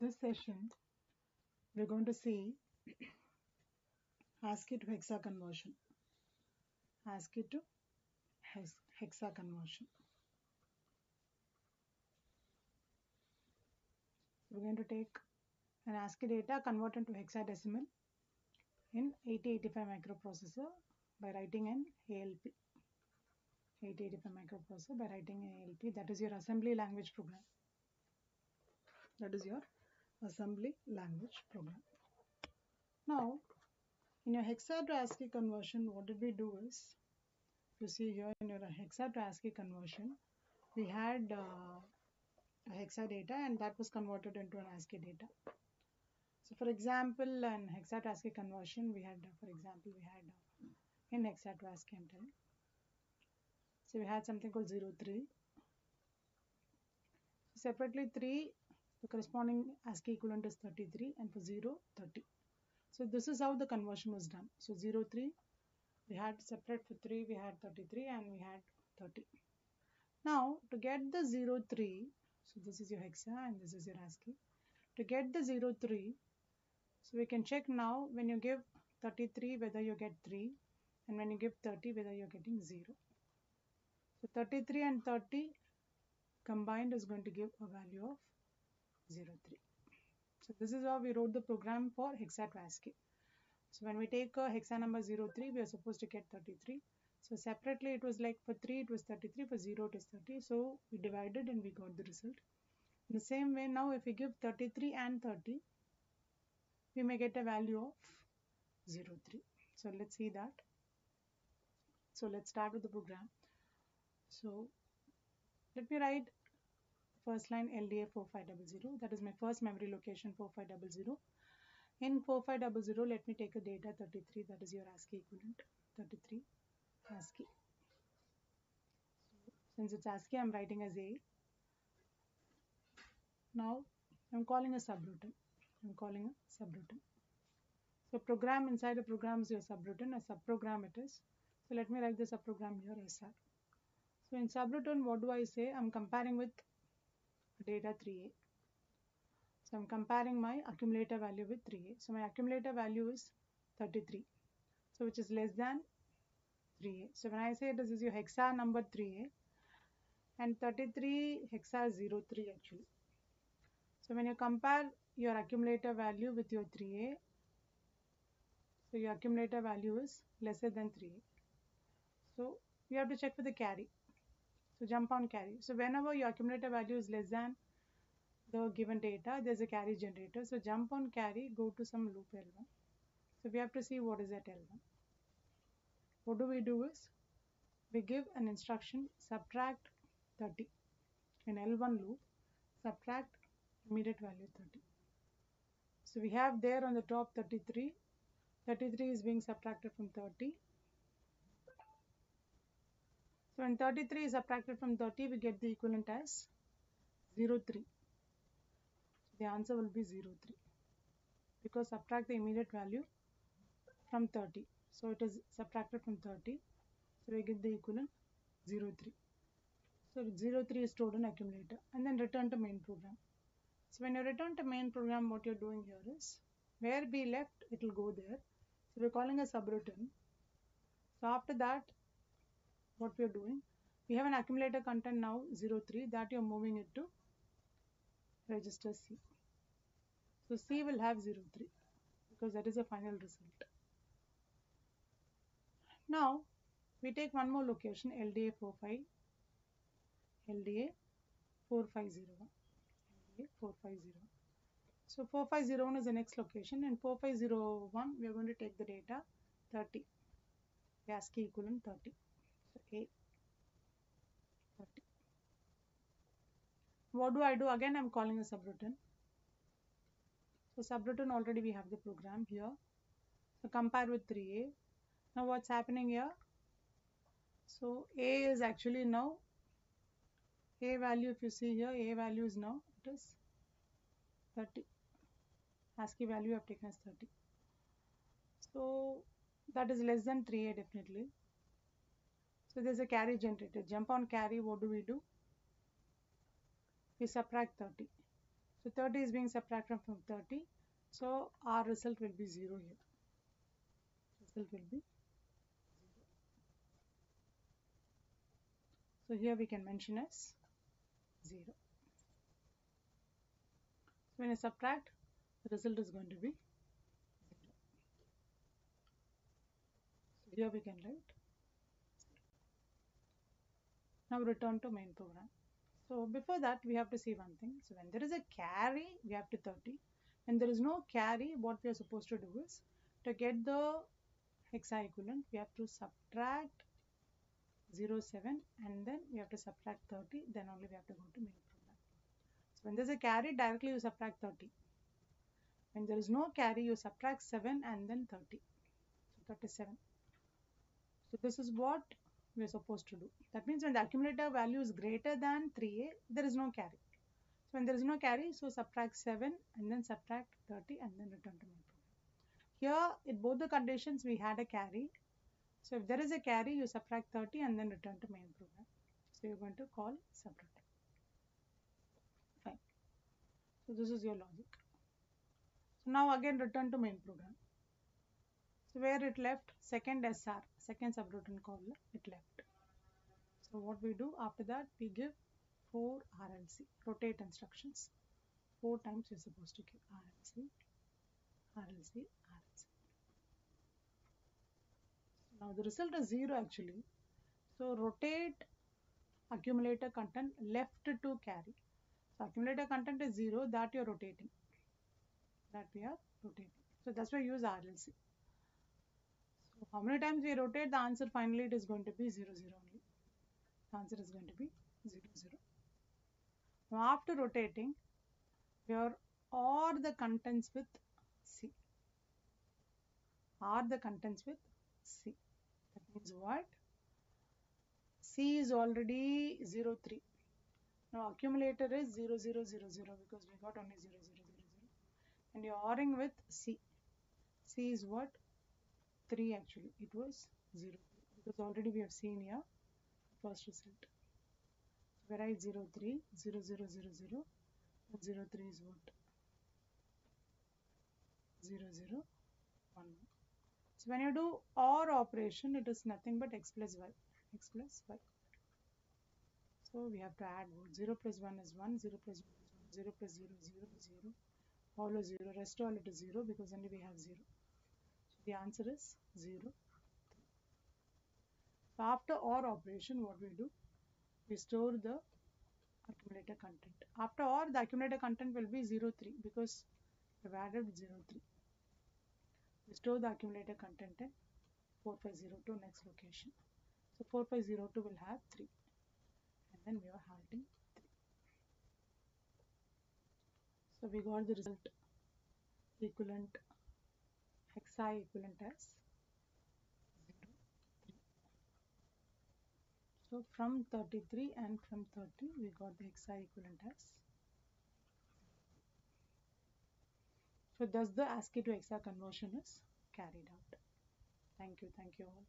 This session, we're going to see ASCII to hexa conversion. ASCII to hexa conversion. We're going to take an ASCII data, convert into hexadecimal in 8085 microprocessor by writing an ALP. 8085 microprocessor by writing an ALP. That is your assembly language program. That is your assembly language program. Now, in your hexa to ASCII conversion, what did we do is, you see here in your hexa to ASCII conversion, we had a hexa data and that was converted into an ASCII data. So for example, in hexa to ASCII conversion, we had, in hexa to ASCII, I'm telling. So we had something called 03. Separately 3, the corresponding ASCII equivalent is 33, and for 0, 30. So this is how the conversion was done. So 03, we had separate for 3, we had 33 and we had 30. Now to get the 03, so this is your hexa and this is your ASCII. To get the 03, so we can check now when you give 33 whether you get 3 and when you give 30 whether you're getting 0. So 33 and 30 combined is going to give a value of 03. So this is how we wrote the program for hexa to ASCII. So when we take a hexa number 03, we are supposed to get 33. So separately it was like for 3 it was 33, for 0 it is 30. So we divided and we got the result. In the same way, now if we give 33 and 30, we may get a value of 03. So let's see that. So let's start with the program. So let me write first line LDA 4500. That is my first memory location 4500. In 4500, let me take a data 33. That is your ASCII equivalent. 33 ASCII. Since it's ASCII, I'm writing as A. Now I'm calling a subroutine. So program inside a program is your subroutine. A subprogram it is. So let me write the subprogram here SR. So in subroutine, what do I say? I'm comparing with data 3A. So I'm comparing my accumulator value with 3A. So my accumulator value is 33. So which is less than 3A. So when I say this is your hexa number 3A and 33 hexa 03 actually. So when you compare your accumulator value with your 3A, so your accumulator value is lesser than 3A. So we have to check for the carry. So jump on carry. So whenever your accumulator value is less than the given data, there's a carry generator. So jump on carry, go to some loop L1. So we have to see what is that L1. What do we do is, we give an instruction subtract 30. In L1 loop, subtract immediate value 30. So we have there on the top 33. 33 is being subtracted from 30. So when 33 is subtracted from 30, we get the equivalent as 03. So the answer will be 03 because subtract the immediate value from 30. So it is subtracted from 30. So we get the equivalent 03. So 03 is stored in accumulator and then return to main program. So when you return to main program, what you're doing here is, where we left, it will go there. So we're calling a subroutine. So after that, what we're doing, we have an accumulator content now 03, that you're moving it to register C. So C will have 03 because that is the final result. Now we take one more location LDA 4501. LDA 4501. So 4501 is the next location, and 4501 we are going to take the data 30. The ASCII equivalent 30. So A 30. What do I do? Again, I'm calling a subroutine. So subroutine already we have the program here. So compare with 3A. Now what's happening here? So A is actually now, A value, if you see here, A value is now, it is 30. ASCII value I have taken as 30. So that is less than 3A definitely. So there's a carry generated. Jump on carry, what do? We subtract 30. So 30 is being subtracted from 30. So our result will be 0 here. Result will be 0. So here we can mention as 0. So when you subtract, the result is going to be 0. So here we can write 0. Now return to main program. So before that, we have to see one thing. So when there is a carry, we have to 30. When there is no carry, what we are supposed to do is, to get the hexa equivalent, we have to subtract 0, 7, and then we have to subtract 30, then only we have to go to main program. So when there is a carry, directly you subtract 30. When there is no carry, you subtract 7 and then 30. So 37. So this is what we are supposed to do. That means when the accumulator value is greater than 3a, there is no carry. So when there is no carry, so subtract 7 and then subtract 30 and then return to main program. Here, in both the conditions, we had a carry. So if there is a carry, you subtract 30 and then return to main program. So you're going to call subtract. Fine. So this is your logic. So now again return to main program. So where it left, second SR, second subroutine call, it left. So what we do after that, we give 4 RLC, rotate instructions. 4 times we're supposed to give RLC, RLC, RLC. Now the result is 0 actually. So rotate accumulator content left to carry. So accumulator content is 0, that you're rotating. That we are rotating. So that's why we use RLC. So how many times we rotate, the answer finally it is going to be 0, 0 only. The answer is going to be 0, 0. Now after rotating, here OR the contents with C. OR the contents with C. That means what? C is already 0, 3. Now accumulator is 0, 0, 0, 0 because we got only 0, 0, 0, 0. And you're ORing with C. C is what? 3 actually. It was 0, 3 because already we have seen here first result. So we write 0, 3, 0, 0, 0, 0. And 0, 3 is what? 0, 0, 1. So when you do OR operation, it is nothing but x plus y. X plus y. So we have to add 0 plus 1 is 1, 0 plus 1 is 1, 0 plus 0 is 0, 0. All is 0, rest all it is 0 because only we have 0. So the answer is 0. So after OR operation, what we do? We store the accumulator content. After OR, the accumulator content will be 0, 3 because we have added 0, 3. We store the accumulator content in 4502 next location. So 4502 will have 3. And then we are halting 3. So we got the result equivalent, hexa equivalent as 0, 3. So from 33 and from 30, we got the hexa equivalent as 0. So thus the ASCII to hexa conversion is carried out. Thank you all.